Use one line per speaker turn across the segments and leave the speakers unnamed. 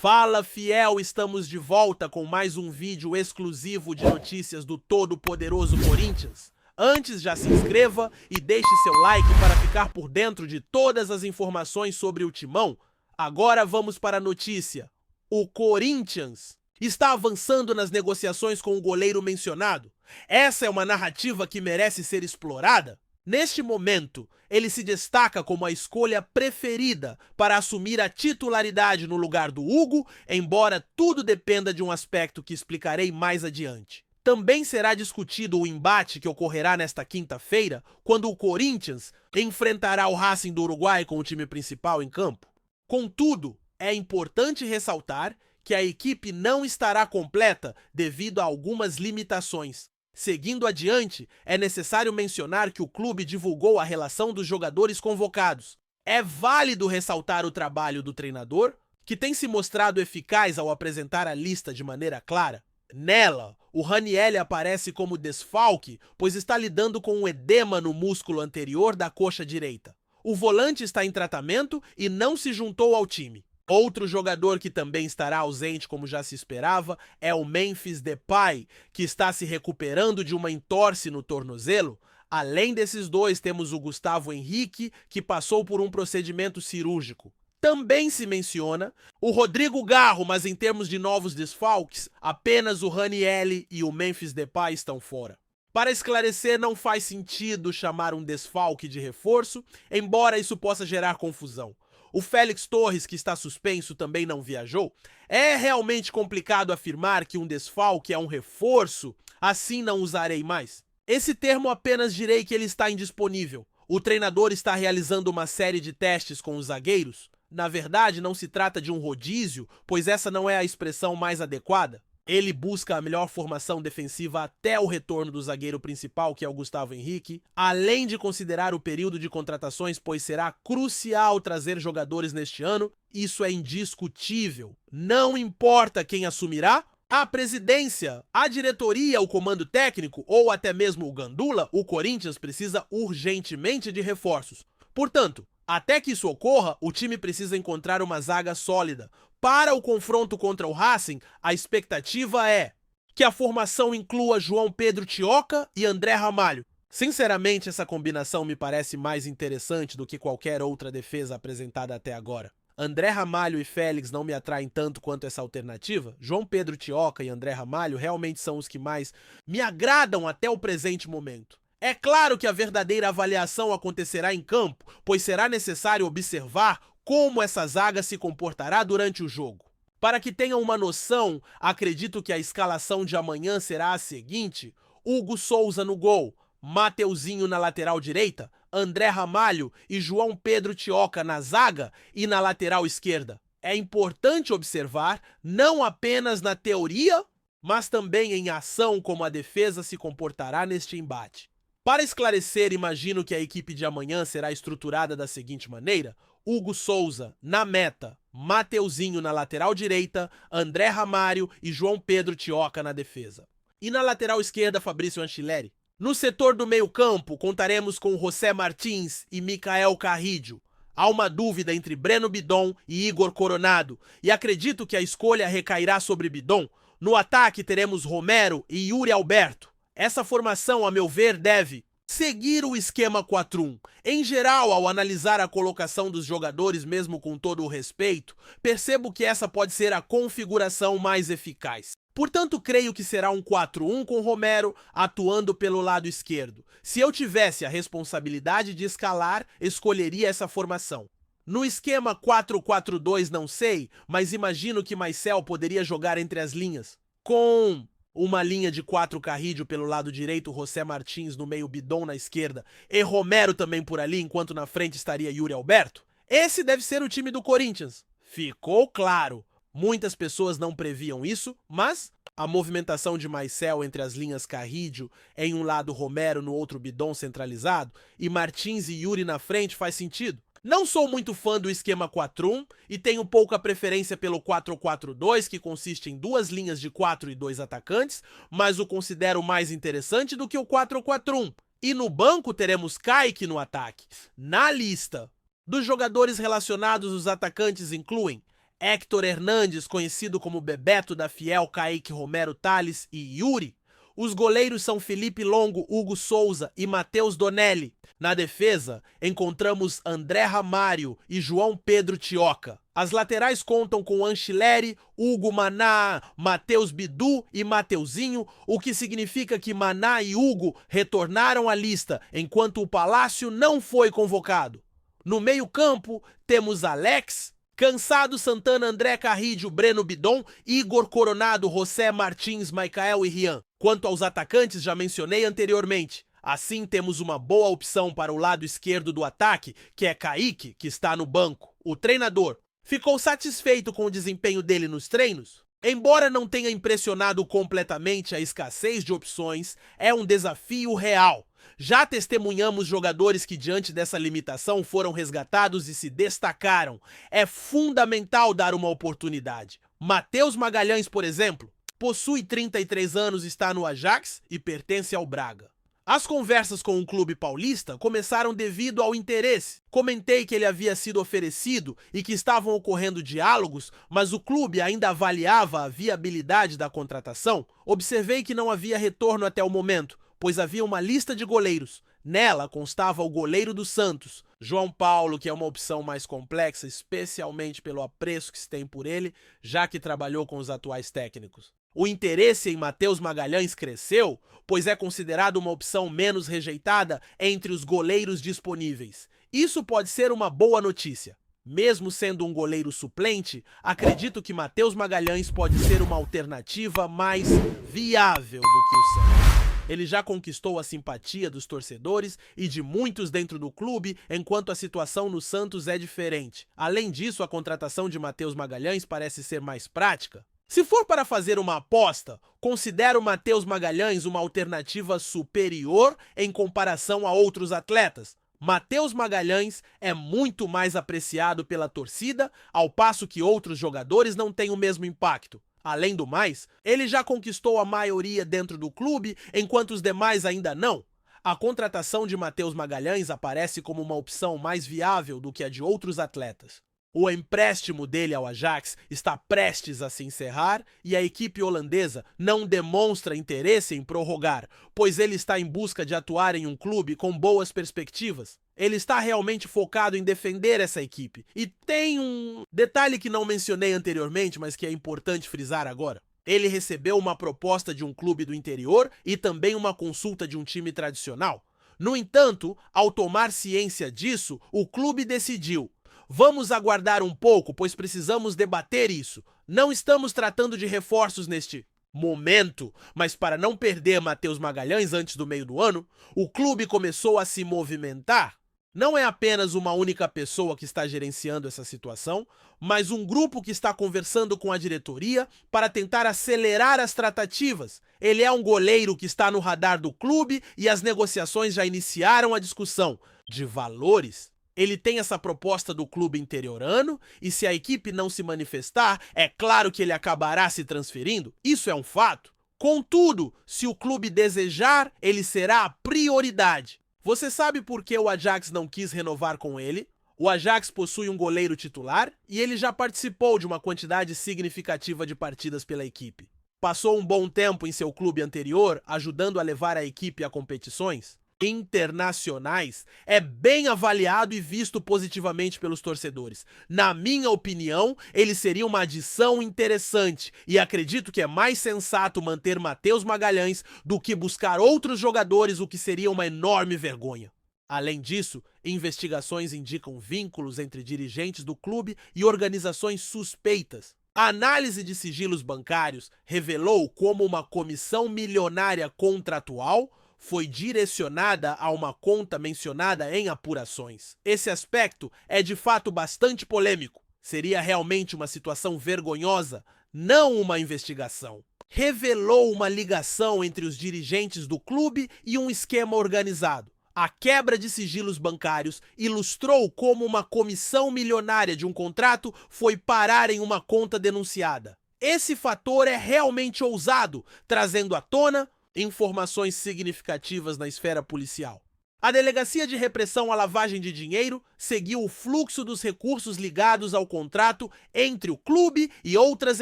Fala, fiel! Estamos de volta com mais um vídeo exclusivo de notícias do todo-poderoso Corinthians. Antes, já se inscreva e deixe seu like para ficar por dentro de todas as informações sobre o Timão. Agora vamos para a notícia. O Corinthians está avançando nas negociações com o goleiro mencionado. Essa é uma narrativa que merece ser explorada. Neste momento, ele se destaca como a escolha preferida para assumir a titularidade no lugar do Hugo, embora tudo dependa de um aspecto que explicarei mais adiante. Também será discutido o embate que ocorrerá nesta quinta-feira, quando o Corinthians enfrentará o Racing do Uruguai com o time principal em campo. Contudo, é importante ressaltar que a equipe não estará completa devido a algumas limitações. Seguindo adiante, é necessário mencionar que o clube divulgou a relação dos jogadores convocados. É válido ressaltar o trabalho do treinador, que tem se mostrado eficaz ao apresentar a lista de maneira clara. Nela, o Ranieri aparece como desfalque, pois está lidando com um edema no músculo anterior da coxa direita. O volante está em tratamento e não se juntou ao time. Outro jogador que também estará ausente, como já se esperava, é o Memphis Depay, que está se recuperando de uma entorse no tornozelo. Além desses dois, temos o Gustavo Henrique, que passou por um procedimento cirúrgico. Também se menciona o Rodrigo Garro, mas em termos de novos desfalques, apenas o Ranieri e o Memphis Depay estão fora. Para esclarecer, não faz sentido chamar um desfalque de reforço, embora isso possa gerar confusão. O Félix Torres, que está suspenso, também não viajou. É realmente complicado afirmar que um desfalque é um reforço, assim não usarei mais. Esse termo apenas direi que ele está indisponível. O treinador está realizando uma série de testes com os zagueiros. Na verdade, não se trata de um rodízio, pois essa não é a expressão mais adequada. Ele busca a melhor formação defensiva até o retorno do zagueiro principal, que é o Gustavo Henrique, além de considerar o período de contratações, pois será crucial trazer jogadores neste ano. Isso é indiscutível. Não importa quem assumirá, a presidência, a diretoria, o comando técnico ou até mesmo o Gandula, o Corinthians precisa urgentemente de reforços. Portanto, até que isso ocorra, o time precisa encontrar uma zaga sólida. Para o confronto contra o Racing, a expectativa é que a formação inclua João Pedro Tioca e André Ramalho. Sinceramente, essa combinação me parece mais interessante do que qualquer outra defesa apresentada até agora. André Ramalho e Félix não me atraem tanto quanto essa alternativa. João Pedro Tioca e André Ramalho realmente são os que mais me agradam até o presente momento. É claro que a verdadeira avaliação acontecerá em campo, pois será necessário observar como essa zaga se comportará durante o jogo. Para que tenham uma noção, acredito que a escalação de amanhã será a seguinte: Hugo Souza no gol, Mateuzinho na lateral direita, André Ramalho e João Pedro Tioca na zaga e na lateral esquerda. É importante observar, não apenas na teoria, mas também em ação, como a defesa se comportará neste embate. Para esclarecer, imagino que a equipe de amanhã será estruturada da seguinte maneira: Hugo Souza na meta, Mateuzinho na lateral direita, André Ramalho e João Pedro Tioca na defesa. E na lateral esquerda, Fabrício Anchileri. No setor do meio-campo, contaremos com José Martins e Michael Carrillo. Há uma dúvida entre Breno Bidon e Igor Coronado, e acredito que a escolha recairá sobre Bidon. No ataque, teremos Romero e Yuri Alberto. Essa formação, a meu ver, deve seguir o esquema 4-1. Em geral, ao analisar a colocação dos jogadores, mesmo com todo o respeito, percebo que essa pode ser a configuração mais eficaz. Portanto, creio que será um 4-1 com Romero atuando pelo lado esquerdo. Se eu tivesse a responsabilidade de escalar, escolheria essa formação. No esquema 4-4-2 não sei, mas imagino que Maicel poderia jogar entre as linhas, com uma linha de 4 Carrillo pelo lado direito, José Martins no meio, Bidon na esquerda e Romero também por ali, enquanto na frente estaria Yuri Alberto. Esse deve ser o time do Corinthians. Ficou claro. Muitas pessoas não previam isso, mas a movimentação de Maicel entre as linhas Carrillo, em um lado Romero, no outro Bidon centralizado, e Martins e Yuri na frente faz sentido. Não sou muito fã do esquema 4-1 e tenho pouca preferência pelo 4-4-2, que consiste em duas linhas de 4 e 2 atacantes, mas o considero mais interessante do que o 4-4-1. E no banco teremos Kaique no ataque. Na lista dos jogadores relacionados, os atacantes incluem Héctor Hernandes, conhecido como Bebeto da Fiel, Kaique Romero Tales e Yuri. Os goleiros são Felipe Longo, Hugo Souza e Matheus Donelli. Na defesa, encontramos André Ramário e João Pedro Tioca. As laterais contam com Anchileri, Hugo Maná, Matheus Bidu e Mateuzinho, o que significa que Maná e Hugo retornaram à lista, enquanto o Palácio não foi convocado. No meio-campo, temos Alex, Cansado, Santana, André Carrídio, Breno Bidon, Igor Coronado, José Martins, Michael e Rian. Quanto aos atacantes, já mencionei anteriormente. Assim, temos uma boa opção para o lado esquerdo do ataque, que é Kaique, que está no banco. O treinador ficou satisfeito com o desempenho dele nos treinos? Embora não tenha impressionado completamente a escassez de opções, é um desafio real. Já testemunhamos jogadores que, diante dessa limitação, foram resgatados e se destacaram. É fundamental dar uma oportunidade. Matheus Magalhães, por exemplo, possui 33 anos, está no Ajax e pertence ao Braga. As conversas com o clube paulista começaram devido ao interesse. Comentei que ele havia sido oferecido e que estavam ocorrendo diálogos, mas o clube ainda avaliava a viabilidade da contratação. Observei que não havia retorno até o momento, pois havia uma lista de goleiros. Nela constava o goleiro do Santos, João Paulo, que é uma opção mais complexa, especialmente pelo apreço que se tem por ele, já que trabalhou com os atuais técnicos. O interesse em Matheus Magalhães cresceu, pois é considerado uma opção menos rejeitada entre os goleiros disponíveis. Isso pode ser uma boa notícia. Mesmo sendo um goleiro suplente, acredito que Matheus Magalhães pode ser uma alternativa mais viável do que o Santos. Ele já conquistou a simpatia dos torcedores e de muitos dentro do clube, enquanto a situação no Santos é diferente. Além disso, a contratação de Matheus Magalhães parece ser mais prática. Se for para fazer uma aposta, considero Matheus Magalhães uma alternativa superior em comparação a outros atletas. Matheus Magalhães é muito mais apreciado pela torcida, ao passo que outros jogadores não têm o mesmo impacto. Além do mais, ele já conquistou a maioria dentro do clube, enquanto os demais ainda não. A contratação de Matheus Magalhães aparece como uma opção mais viável do que a de outros atletas. O empréstimo dele ao Ajax está prestes a se encerrar e a equipe holandesa não demonstra interesse em prorrogar, pois ele está em busca de atuar em um clube com boas perspectivas. Ele está realmente focado em defender essa equipe. E tem um detalhe que não mencionei anteriormente, mas que é importante frisar agora. Ele recebeu uma proposta de um clube do interior e também uma consulta de um time tradicional. No entanto, ao tomar ciência disso, o clube decidiu: vamos aguardar um pouco, pois precisamos debater isso. Não estamos tratando de reforços neste momento, mas para não perder Matheus Magalhães antes do meio do ano, o clube começou a se movimentar. Não é apenas uma única pessoa que está gerenciando essa situação, mas um grupo que está conversando com a diretoria para tentar acelerar as tratativas. Ele é um goleiro que está no radar do clube e as negociações já iniciaram a discussão de valores. Ele tem essa proposta do clube interiorano e se a equipe não se manifestar, é claro que ele acabará se transferindo. Isso é um fato. Contudo, se o clube desejar, ele será a prioridade. Você sabe por que o Ajax não quis renovar com ele? O Ajax possui um goleiro titular e ele já participou de uma quantidade significativa de partidas pela equipe. Passou um bom tempo em seu clube anterior, ajudando a levar a equipe a competições internacionais. É bem avaliado e visto positivamente pelos torcedores. Na minha opinião, ele seria uma adição interessante e acredito que é mais sensato manter Matheus Magalhães do que buscar outros jogadores, o que seria uma enorme vergonha. Além disso, investigações indicam vínculos entre dirigentes do clube e organizações suspeitas. A análise de sigilos bancários revelou como uma comissão milionária contratual foi direcionada a uma conta mencionada em apurações. Esse aspecto é de fato bastante polêmico. Seria realmente uma situação vergonhosa, não uma investigação. Revelou uma ligação entre os dirigentes do clube e um esquema organizado. A quebra de sigilos bancários ilustrou como uma comissão milionária de um contrato foi parar em uma conta denunciada. Esse fator é realmente ousado, trazendo à tona informações significativas na esfera policial. A Delegacia de Repressão à Lavagem de Dinheiro seguiu o fluxo dos recursos ligados ao contrato entre o clube e outras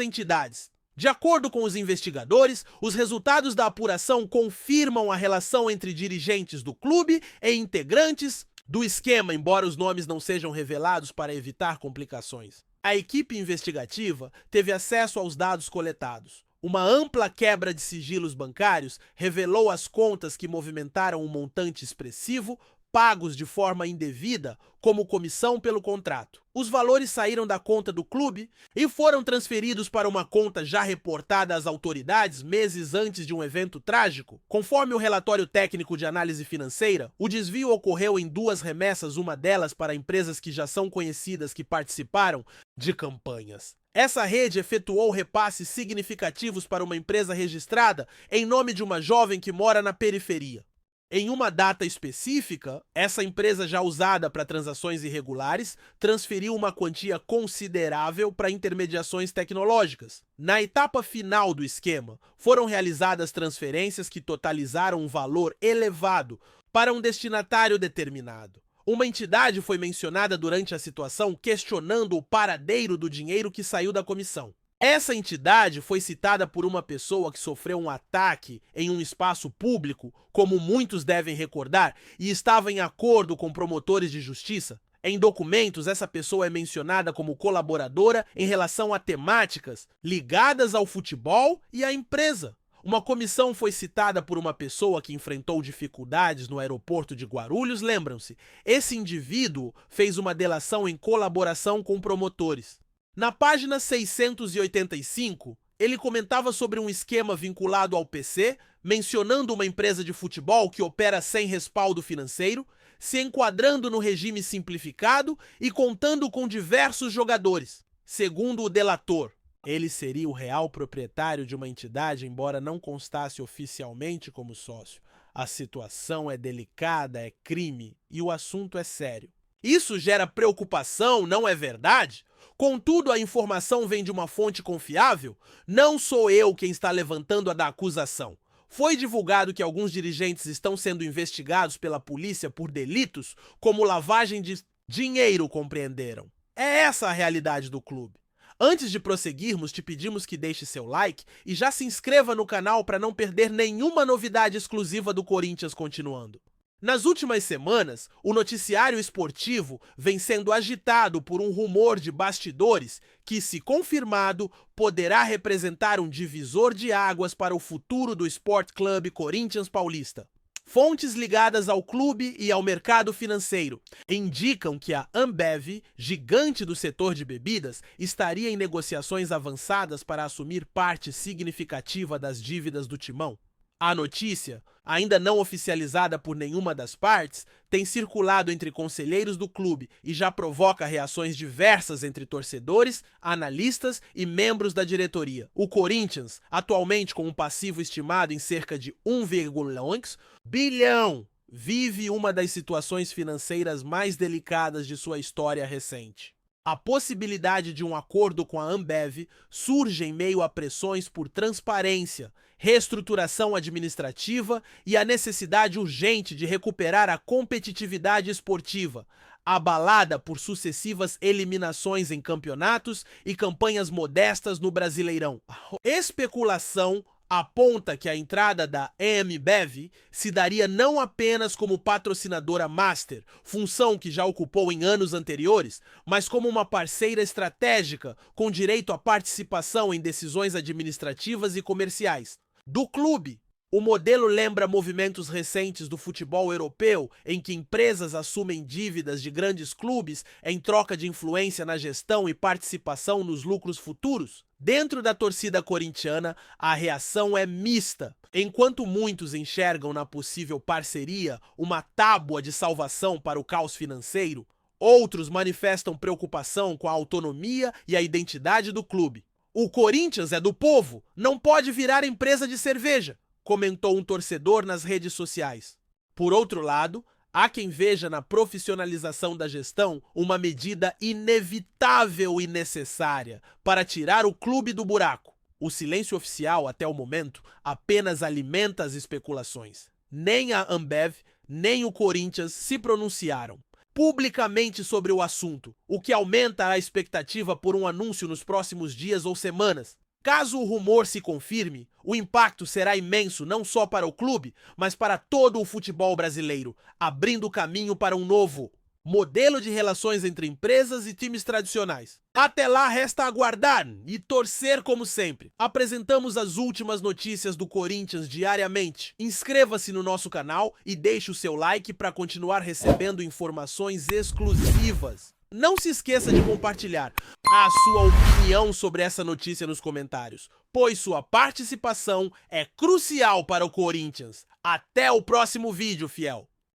entidades. De acordo com os investigadores, os resultados da apuração confirmam a relação entre dirigentes do clube e integrantes do esquema, embora os nomes não sejam revelados para evitar complicações. A equipe investigativa teve acesso aos dados coletados. Uma ampla quebra de sigilos bancários revelou as contas que movimentaram um montante expressivo, pagos de forma indevida, como comissão pelo contrato. Os valores saíram da conta do clube e foram transferidos para uma conta já reportada às autoridades meses antes de um evento trágico. Conforme o relatório técnico de análise financeira, o desvio ocorreu em 2 remessas, uma delas para empresas que já são conhecidas que participaram de campanhas. Essa rede efetuou repasses significativos para uma empresa registrada em nome de uma jovem que mora na periferia. Em uma data específica, essa empresa já usada para transações irregulares transferiu uma quantia considerável para intermediações tecnológicas. Na etapa final do esquema, foram realizadas transferências que totalizaram um valor elevado para um destinatário determinado. Uma entidade foi mencionada durante a situação questionando o paradeiro do dinheiro que saiu da comissão. Essa entidade foi citada por uma pessoa que sofreu um ataque em um espaço público, como muitos devem recordar, e estava em acordo com promotores de justiça. Em documentos, essa pessoa é mencionada como colaboradora em relação a temáticas ligadas ao futebol e à empresa. Uma comissão foi citada por uma pessoa que enfrentou dificuldades no aeroporto de Guarulhos, lembram-se? Esse indivíduo fez uma delação em colaboração com promotores. Na página 685, ele comentava sobre um esquema vinculado ao PC, mencionando uma empresa de futebol que opera sem respaldo financeiro, se enquadrando no regime simplificado e contando com diversos jogadores. Segundo o delator, ele seria o real proprietário de uma entidade, embora não constasse oficialmente como sócio. A situação é delicada, é crime e o assunto é sério. Isso gera preocupação, não é verdade? Contudo, a informação vem de uma fonte confiável? Não sou eu quem está levantando a da acusação. Foi divulgado que alguns dirigentes estão sendo investigados pela polícia por delitos como lavagem de dinheiro, compreenderam? É essa a realidade do clube. Antes de prosseguirmos, te pedimos que deixe seu like e já se inscreva no canal para não perder nenhuma novidade exclusiva do Corinthians continuando. Nas últimas semanas, o noticiário esportivo vem sendo agitado por um rumor de bastidores que, se confirmado, poderá representar um divisor de águas para o futuro do Sport Clube Corinthians Paulista. Fontes ligadas ao clube e ao mercado financeiro indicam que a Ambev, gigante do setor de bebidas, estaria em negociações avançadas para assumir parte significativa das dívidas do Timão. A notícia, ainda não oficializada por nenhuma das partes, tem circulado entre conselheiros do clube e já provoca reações diversas entre torcedores, analistas e membros da diretoria. O Corinthians, atualmente com um passivo estimado em cerca de 1,1 bilhão, vive uma das situações financeiras mais delicadas de sua história recente. A possibilidade de um acordo com a Ambev surge em meio a pressões por transparência, reestruturação administrativa e a necessidade urgente de recuperar a competitividade esportiva, abalada por sucessivas eliminações em campeonatos e campanhas modestas no Brasileirão. Especulação aponta que a entrada da Ambev se daria não apenas como patrocinadora master, função que já ocupou em anos anteriores, mas como uma parceira estratégica com direito à participação em decisões administrativas e comerciais. Do clube, o modelo lembra movimentos recentes do futebol europeu, em que empresas assumem dívidas de grandes clubes em troca de influência na gestão e participação nos lucros futuros. Dentro da torcida corintiana, a reação é mista. Enquanto muitos enxergam na possível parceria uma tábua de salvação para o caos financeiro, outros manifestam preocupação com a autonomia e a identidade do clube. O Corinthians é do povo, não pode virar empresa de cerveja, comentou um torcedor nas redes sociais. Por outro lado, há quem veja na profissionalização da gestão uma medida inevitável e necessária para tirar o clube do buraco. O silêncio oficial, até o momento, apenas alimenta as especulações. Nem a Ambev, nem o Corinthians se pronunciaram publicamente sobre o assunto, o que aumenta a expectativa por um anúncio nos próximos dias ou semanas. Caso o rumor se confirme, o impacto será imenso não só para o clube, mas para todo o futebol brasileiro, abrindo caminho para um novo modelo de relações entre empresas e times tradicionais. Até lá, resta aguardar e torcer como sempre. Apresentamos as últimas notícias do Corinthians diariamente. Inscreva-se no nosso canal e deixe o seu like para continuar recebendo informações exclusivas. Não se esqueça de compartilhar a sua opinião sobre essa notícia nos comentários, pois sua participação é crucial para o Corinthians. Até o próximo vídeo, fiel!